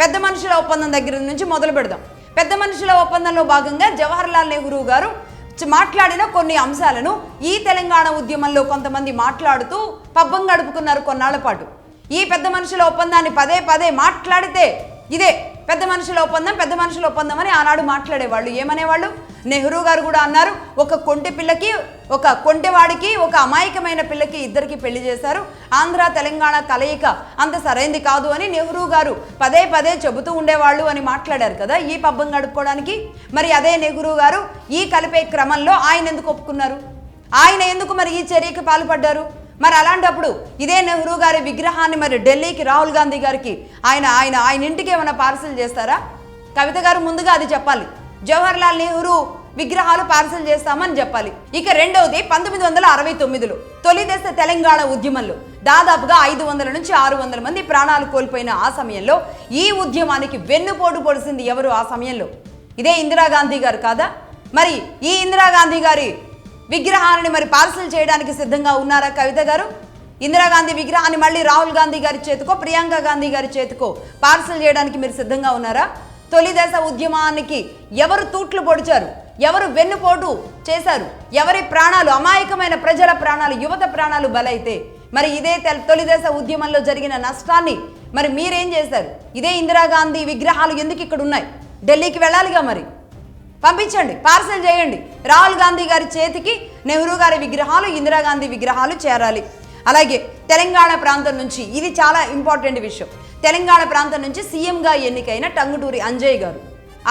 పెద్ద మనుషుల ఒప్పందం దగ్గర నుంచి మొదలు పెడదాం. పెద్ద మనుషుల ఒప్పందంలో భాగంగా జవహర్లాల్ నెహ్రూ గారు మాట్లాడిన కొన్ని అంశాలను ఈ తెలంగాణ ఉద్యమంలో కొంతమంది మాట్లాడుతూ పబ్బం గడుపుకున్నారు కొన్నాళ్ల పాటు. ఈ పెద్ద మనుషుల ఒప్పందాన్ని పదే పదే మాట్లాడితే ఇదే పెద్ద మనుషుల ఒప్పందం అని ఆనాడు మాట్లాడేవాళ్ళు. ఏమనేవాళ్ళు? నెహ్రూ గారు కూడా అన్నారు, ఒక కొంటె పిల్లకి, ఒక కొంటెవాడికి, ఒక అమాయకమైన పిల్లకి ఇద్దరికి పెళ్లి చేశారు, ఆంధ్ర తెలంగాణ కలయిక అంత సరైంది కాదు అని నెహ్రూ గారు పదే పదే చెబుతూ ఉండేవాళ్ళు అని మాట్లాడారు కదా ఈ పబ్బం గడుపుకోవడానికి. మరి అదే నెహ్రూ గారు ఈ కలిపే క్రమంలో ఆయన ఎందుకు ఒప్పుకున్నారు? ఆయన ఎందుకు మరి ఈ చర్యకి పాల్పడ్డారు? మరి అలాంటప్పుడు ఇదే నెహ్రూ గారి విగ్రహాన్ని మరి ఢిల్లీకి రాహుల్ గాంధీ గారికి ఆయన ఇంటికి ఏమైనా పార్సల్ చేస్తారా? కవిత గారు ముందుగా అది చెప్పాలి. జవహర్లాల్ నెహ్రూ విగ్రహాలు పార్సల్ చేస్తామని చెప్పాలి. ఇక రెండవది 1969లో తొలి దశ తెలంగాణ ఉద్యమంలో దాదాపుగా 500 నుంచి 600 మంది ప్రాణాలు కోల్పోయిన ఆ సమయంలో ఈ ఉద్యమానికి వెన్నుపోటు పొడిసింది ఎవరు ఆ సమయంలో? ఇదే ఇందిరాగాంధీ గారు కాదా? మరి ఈ ఇందిరాగాంధీ గారి విగ్రహాన్ని మరి పార్సల్ చేయడానికి సిద్ధంగా ఉన్నారా కవిత గారు? ఇందిరాగాంధీ విగ్రహాన్ని మళ్ళీ రాహుల్ గాంధీ గారి చేతికో ప్రియాంక గాంధీ గారి చేతికో పార్సల్ చేయడానికి మీరు సిద్ధంగా ఉన్నారా? తొలి దశ ఉద్యమానికి ఎవరు తూట్లు పొడిచారు? ఎవరు వెన్నుపోటు చేశారు? ఎవరి ప్రాణాలు, అమాయకమైన ప్రజల ప్రాణాలు, యువత ప్రాణాలు బలైతే మరి ఇదే తొలి దశ ఉద్యమంలో జరిగిన నష్టాన్ని మరి మీరేం చేశారు? ఇదే ఇందిరాగాంధీ విగ్రహాలు ఎందుకు ఇక్కడ ఉన్నాయి? ఢిల్లీకి వెళ్ళాలిగా, మరి పంపించండి, పార్సల్ చేయండి. రాహుల్ గాంధీ గారి చేతికి నెహ్రూ గారి విగ్రహాలు, ఇందిరాగాంధీ విగ్రహాలు చేరాలి. అలాగే తెలంగాణ ప్రాంతం నుంచి, ఇది చాలా ఇంపార్టెంట్ విషయం, తెలంగాణ ప్రాంతం నుంచి సీఎంగా ఎన్నికైన టంగుటూరి అంజయ్ గారు,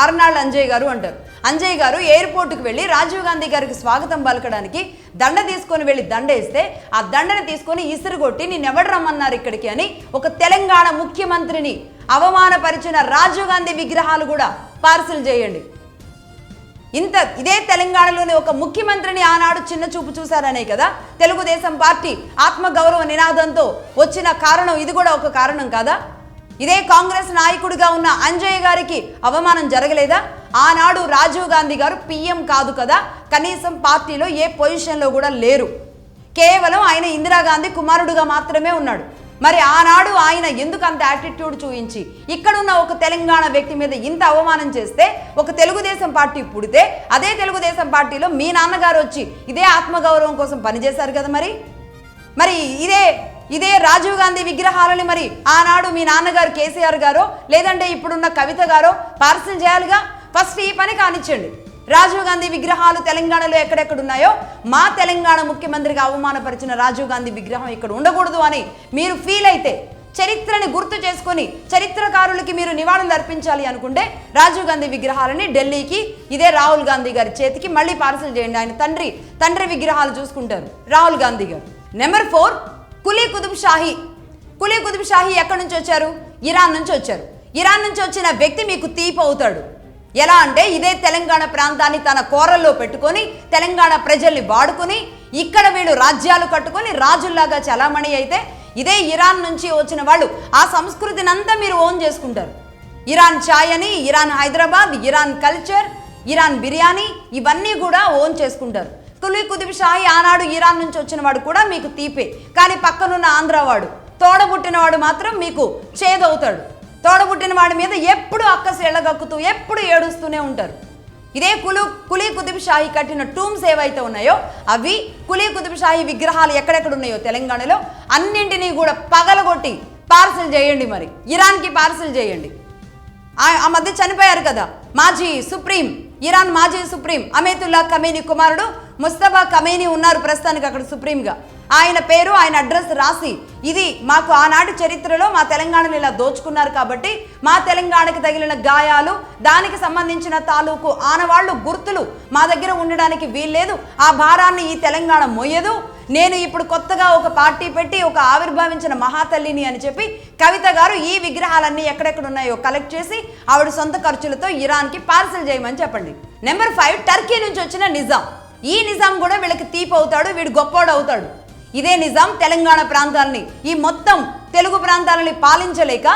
ఆర్నాల్డ్ అంజయ్ గారు అంటారు. అంజయ్ గారు ఎయిర్పోర్ట్కి వెళ్ళి రాజీవ్ గాంధీ గారికి స్వాగతం పలకడానికి దండ తీసుకొని వెళ్ళి దండేస్తే ఆ దండని తీసుకొని ఇసురుగొట్టి నేనెవడు రమ్మన్నారు ఇక్కడికి అని ఒక తెలంగాణ ముఖ్యమంత్రిని అవమానపరిచిన రాజీవ్ గాంధీ విగ్రహాలు కూడా పార్సల్ చేయండి. ఇదే తెలంగాణలోని ఒక ముఖ్యమంత్రిని ఆనాడు చిన్న చూపు చూశారనే కదా తెలుగుదేశం పార్టీ ఆత్మగౌరవ నినాదంతో వచ్చిన కారణం. ఇది కూడా ఒక కారణం కాదా? ఇదే కాంగ్రెస్ నాయకుడిగా ఉన్న అంజయ్ గారికి అవమానం జరగలేదా? ఆనాడు రాజీవ్ గాంధీ గారు పిఎం కాదు కదా, కనీసం పార్టీలో ఏ పొజిషన్లో కూడా లేరు, కేవలం ఆయన ఇందిరాగాంధీ కుమారుడుగా మాత్రమే ఉన్నాడు. మరి ఆనాడు ఆయన ఎందుకు అంత యాటిట్యూడ్ చూపించి ఇక్కడున్న ఒక తెలంగాణ వ్యక్తి మీద ఇంత అవమానం చేస్తే, ఒక తెలుగుదేశం పార్టీ పుడితే అదే తెలుగుదేశం పార్టీలో మీ నాన్నగారు వచ్చి ఇదే ఆత్మగౌరవం కోసం పనిచేశారు కదా. మరి ఇదే రాజీవ్ గాంధీ విగ్రహాలని మరి ఆనాడు మీ నాన్నగారు కేసీఆర్ గారో లేదంటే ఇప్పుడున్న కవిత గారో పార్సల్ చేయాలిగా. ఫస్ట్ ఈ పని కానిచ్చండి. రాజీవ్ గాంధీ విగ్రహాలు తెలంగాణలో ఎక్కడెక్కడున్నాయో మా తెలంగాణ ముఖ్యమంత్రిగా అవమానపరిచిన రాజీవ్ గాంధీ విగ్రహం ఇక్కడ ఉండకూడదు అని మీరు ఫీల్ అయితే, చరిత్రని గుర్తు చేసుకొని చరిత్రకారులకి మీరు నివాళులు అర్పించాలి అనుకుంటే రాజీవ్ గాంధీ విగ్రహాలని ఢిల్లీకి ఇదే రాహుల్ గాంధీ గారి చేతికి మళ్ళీ పార్సల్ చేయండి. ఆయన తండ్రి విగ్రహాలు చూసుకుంటారు రాహుల్ గాంధీ గారు. నెంబర్ 4, కులీ కుతుబ్ షాహీ. కులీ కుతుబ్ షాహీ ఎక్కడి నుంచి వచ్చారు? ఇరాన్ నుంచి వచ్చారు. ఇరాన్ నుంచి వచ్చిన వ్యక్తి మీకు తీపి అవుతాడు. ఎలా అంటే ఇదే తెలంగాణ ప్రాంతాన్ని తన కోరల్లో పెట్టుకొని తెలంగాణ ప్రజల్ని వాడుకొని ఇక్కడ వీళ్ళు రాజ్యాలు కట్టుకొని రాజుల్లాగా చలామణి అయితే, ఇదే ఇరాన్ నుంచి వచ్చిన వాళ్ళు ఆ సంస్కృతిని అంతా మీరు ఓన్ చేసుకుంటారు. ఇరాన్ ఛాయ్ అని, Iran Hyderabad, Iran culture, Iran biryani ఇవన్నీ కూడా ఓన్ చేసుకుంటారు. కులీ కుతుబ్ షాహీ ఆనాడు ఇరాన్ నుంచి వచ్చిన వాడు కూడా మీకు తీపే, కానీ పక్కనున్న ఆంధ్రవాడు తోడబుట్టినవాడు మాత్రం మీకు చేదవుతాడు. తోడబుట్టిన వాడి మీద ఎప్పుడు అక్కసు ఎళ్ళగక్కుతూ ఎప్పుడు ఏడుస్తూనే ఉంటారు. ఇదే కులీ కుతుబ్ షాహీ కట్టిన టూమ్స్ ఏవైతే ఉన్నాయో అవి కులీ కుతుబ్ షాహీ విగ్రహాలు ఎక్కడెక్కడ ఉన్నాయో తెలంగాణలో అన్నింటినీ కూడా పగలగొట్టి పార్సల్ చేయండి. మరి ఇరాన్కి పార్సల్ చేయండి. ఆ మధ్య చనిపోయారు కదా ఇరాన్ మాజీ సుప్రీం అమేతుల్లా ఖమేనీ కుమారుడు ముస్తఫా ఖమేనీ ఉన్నారు ప్రస్తుతానికి అక్కడ సుప్రీంగా. ఆయన పేరు, ఆయన అడ్రస్ రాసి, ఇది మాకు ఆనాటి చరిత్రలో మా తెలంగాణను ఇలా దోచుకున్నారు కాబట్టి మా తెలంగాణకి తగిలిన గాయాలు, దానికి సంబంధించిన తాలూకు ఆనవాళ్లు, గుర్తులు మా దగ్గర ఉండడానికి వీల్లేదు, ఆ భారాన్ని ఈ తెలంగాణ మోయదు, నేను ఇప్పుడు కొత్తగా ఒక పార్టీ పెట్టి ఒక ఆవిర్భావించిన మహాతల్లిని అని చెప్పి కవిత గారు ఈ విగ్రహాలన్నీ ఎక్కడెక్కడ ఉన్నాయో కలెక్ట్ చేసి ఆవిడ సొంత ఖర్చులతో ఇరాన్కి పార్సల్ చేయమని చెప్పండి. నెంబర్ 5, టర్కీ నుంచి వచ్చిన నిజాం. ఈ నిజాం కూడా వీళ్ళకి తీపి అవుతాడు, వీడు గొప్పోడు అవుతాడు. ఇదే నిజాం తెలంగాణ ప్రాంతాలని, ఈ మొత్తం తెలుగు ప్రాంతాలని పాలించలేక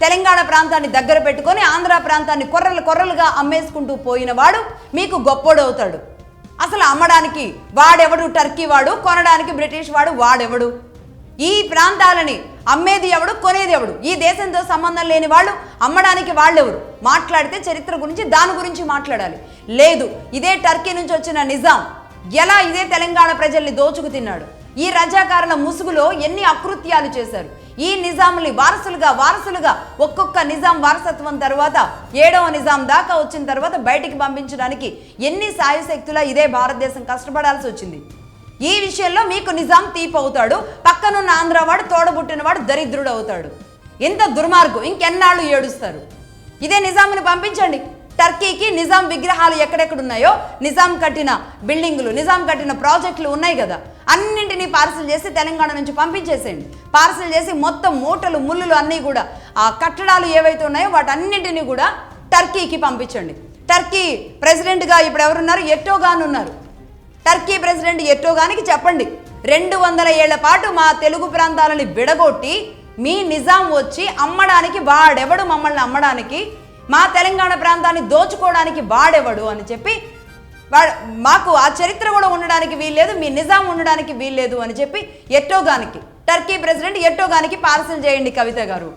తెలంగాణ ప్రాంతాన్ని దగ్గర పెట్టుకొని ఆంధ్ర ప్రాంతాన్ని కొర్రలుగా అమ్మేసుకుంటూ పోయిన వాడు మీకు గొప్పోడు అవుతాడు. అసలు అమ్మడానికి వాడెవడు టర్కీ వాడు, కొనడానికి బ్రిటిష్ వాడు వాడెవడు? ఈ ప్రాంతాలని అమ్మేది ఎవడు, కొనేది ఎవడు? ఈ దేశంతో సంబంధం లేని వాళ్ళు అమ్మడానికి వాళ్ళెవరు? మాట్లాడితే చరిత్ర గురించి దాని గురించి మాట్లాడాలి. లేదు, ఇదే టర్కీ నుంచి వచ్చిన నిజాం ఎలా ఇదే తెలంగాణ ప్రజల్ని దోచుకు తిన్నాడు, ఈ రజాకారుల ముసుగులో ఎన్ని అకృత్యాలు చేశారు, ఈ నిజాంని వారసులుగా ఒక్కొక్క నిజాం వారసత్వం తర్వాత 7వ నిజాం దాకా వచ్చిన తర్వాత బయటికి పంపించడానికి ఎన్ని సాయశక్తులా ఇదే భారతదేశం కష్టపడాల్సి వచ్చింది. ఈ విషయంలో మీకు నిజాం తీపి అవుతాడు, పక్కనున్న ఆంధ్రవాడు తోడబుట్టినవాడు దరిద్రుడు అవుతాడు. ఎంత దుర్మార్గం! ఇంకెన్నాళ్ళు ఏడుస్తారు? ఇదే నిజాంని పంపించండి టర్కీకి. నిజాం విగ్రహాలు ఎక్కడెక్కడున్నాయో, నిజాం కట్టిన బిల్డింగులు, నిజాం కట్టిన ప్రాజెక్టులు ఉన్నాయి కదా, అన్నింటినీ పార్సల్ చేసి తెలంగాణ నుంచి పంపించేసేయండి. పార్సల్ చేసి మొత్తం మూటలు ముళ్ళులు అన్నీ కూడా, ఆ కట్టడాలు ఏవైతే ఉన్నాయో వాటన్నింటినీ కూడా టర్కీకి పంపించండి. టర్కీ ప్రెసిడెంట్గా ఇప్పుడు ఎవరున్నారు? ఎర్డోగాన్ ఉన్నారు. టర్కీ ప్రెసిడెంట్ ఎర్డోగాన్కి చెప్పండి, 200 ఏళ్ల పాటు మా తెలుగు ప్రాంతాలని విడగొట్టి మీ నిజాం వచ్చి అమ్మడానికి వాడెవడు, మమ్మల్ని అమ్మడానికి, మా తెలంగాణ ప్రాంతాన్ని దోచుకోవడానికి వాడెవడు అని చెప్పి మాకు ఆ చరిత్ర కూడా ఉండడానికి వీల్లేదు, మీ నిజాం ఉండడానికి వీల్లేదు అని చెప్పి ఎర్డోగాన్కి, టర్కీ ప్రెసిడెంట్ ఎర్డోగాన్కి పార్సల్ చేయండి కవిత గారు.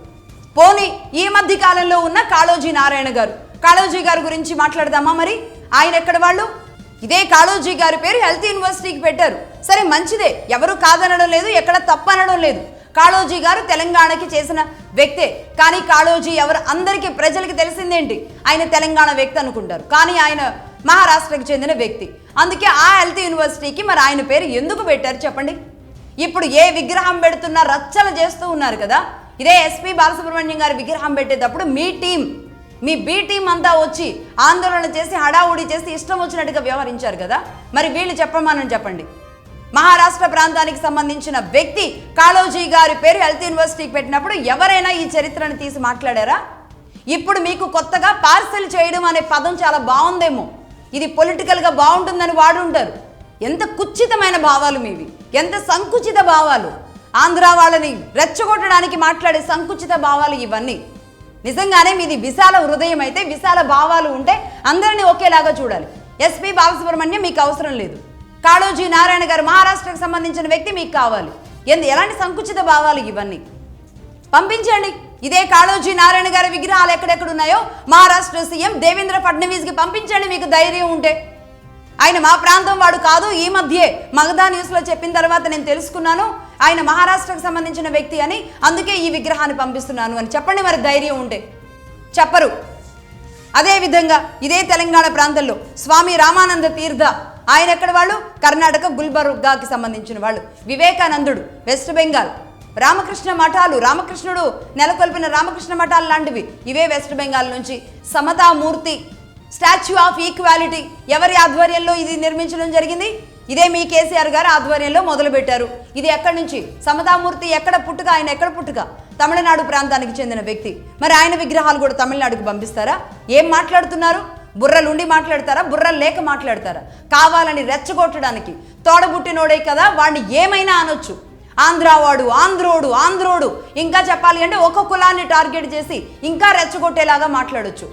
పోనీ ఈ మధ్య కాలంలో ఉన్న కాళోజీ నారాయణ గారు, కాళోజీ గారి గురించి మాట్లాడదామా? మరి ఆయన ఎక్కడ వాళ్ళు? ఇదే కాళోజీ గారి పేరు హెల్త్ యూనివర్సిటీకి పెట్టారు. సరే, మంచిదే, ఎవరు కాదనడం లేదు, ఎక్కడ తప్పనడం లేదు. కాళోజీ గారు తెలంగాణకి చేసిన వ్యక్తే. కానీ కాళోజీ ఎవరు అందరికీ ప్రజలకి తెలిసిందేంటి? ఆయన తెలంగాణ వ్యక్తి అనుకుంటారు, కానీ ఆయన మహారాష్ట్రకి చెందిన వ్యక్తి. అందుకే ఆ హెల్త్ యూనివర్సిటీకి మరి ఆయన పేరు ఎందుకు పెట్టారు చెప్పండి? ఇప్పుడు ఏ విగ్రహం పెడుతున్నా రచ్చలు చేస్తూ ఉన్నారు కదా. ఇదే ఎస్పీ బాలసుబ్రహ్మణ్యం గారి విగ్రహం పెట్టేటప్పుడు మీ బి టీం అంతా వచ్చి ఆందోళన చేసి హడావుడి చేసి ఇష్టం వచ్చినట్టుగా వ్యవహరించారు కదా. మరి వీళ్ళు చెప్పండి. మహారాష్ట్ర ప్రాంతానికి సంబంధించిన వ్యక్తి కాళోజీ గారి పేరు హెల్త్ యూనివర్సిటీకి పెట్టినప్పుడు ఎవరైనా ఈ చరిత్రను తీసి మాట్లాడారా? ఇప్పుడు మీకు కొత్తగా పార్సల్ చేయడం అనే పదం చాలా బాగుందేమో, ఇది పొలిటికల్గా బాగుంటుందని వాడుంటారు. ఎంత కుచితమైన భావాలు మీవి, ఎంత సంకుచిత భావాలు! ఆంధ్ర వాళ్ళని రెచ్చగొట్టడానికి మాట్లాడే సంకుచిత భావాలు ఇవన్నీ. నిజంగానే మీది విశాల హృదయం అయితే, విశాల భావాలు ఉంటే అందరినీ ఒకేలాగా చూడాలి. ఎస్పీ బాలసుబ్రహ్మణ్యం మీకు అవసరం లేదు, కాళోజీ నారాయణ గారు మహారాష్ట్రకు సంబంధించిన వ్యక్తి మీకు కావాలి. ఎలాంటి సంకుచిత భావాలు ఇవన్నీ? పంపించండి. ఇదే కాళోజీ నారాయణ గారి విగ్రహాలు ఎక్కడెక్కడున్నాయో మహారాష్ట్ర సీఎం దేవేంద్ర ఫడ్నవీస్కి పంపించండి మీకు ధైర్యం ఉంటే. ఆయన మా ప్రాంతం వాడు కాదు, ఈ మధ్యే మగధా న్యూస్లో చెప్పిన తర్వాత నేను తెలుసుకున్నాను ఆయన మహారాష్ట్రకు సంబంధించిన వ్యక్తి అని, అందుకే ఈ విగ్రహాన్ని పంపిస్తున్నాను అని చెప్పండి మరి ధైర్యం ఉంటే. చెప్పరు. అదేవిధంగా ఇదే తెలంగాణ ప్రాంతంలో స్వామి రామానంద తీర్థ, ఆయన ఎక్కడ వాళ్ళు? కర్ణాటక గుల్బర్గాకి సంబంధించిన వాళ్ళు. వివేకానందుడు వెస్ట్ బెంగాల్. రామకృష్ణ మఠాలు, రామకృష్ణుడు నెలకొల్పిన రామకృష్ణ మఠాలు లాంటివి ఇవే వెస్ట్ బెంగాల్ నుంచి. సమతామూర్తి స్టాచ్యూ ఆఫ్ ఈక్వాలిటీ ఎవరి ఆధ్వర్యంలో ఇది నిర్మించడం జరిగింది? ఇదే మీ కేసీఆర్ గారు ఆధ్వర్యంలో మొదలుపెట్టారు. ఇది ఎక్కడి నుంచి? సమతామూర్తి ఎక్కడ పుట్టుక? ఆయన ఎక్కడ పుట్టుక? తమిళనాడు ప్రాంతానికి చెందిన వ్యక్తి. మరి ఆయన విగ్రహాలు కూడా తమిళనాడుకు పంపిస్తారా? ఏం మాట్లాడుతున్నారు? బుర్రలుండి మాట్లాడతారా, బుర్రలు లేక మాట్లాడతారా? కావాలని రెచ్చగొట్టడానికి. తోడబుట్టినోడే కదా, వాడిని ఏమైనా అనొచ్చు. ఆంధ్రావాడు, ఆంధ్రోడు, ఇంకా చెప్పాలి అంటే ఒక కులాన్ని టార్గెట్ చేసి ఇంకా రెచ్చగొట్టేలాగా మాట్లాడొచ్చు.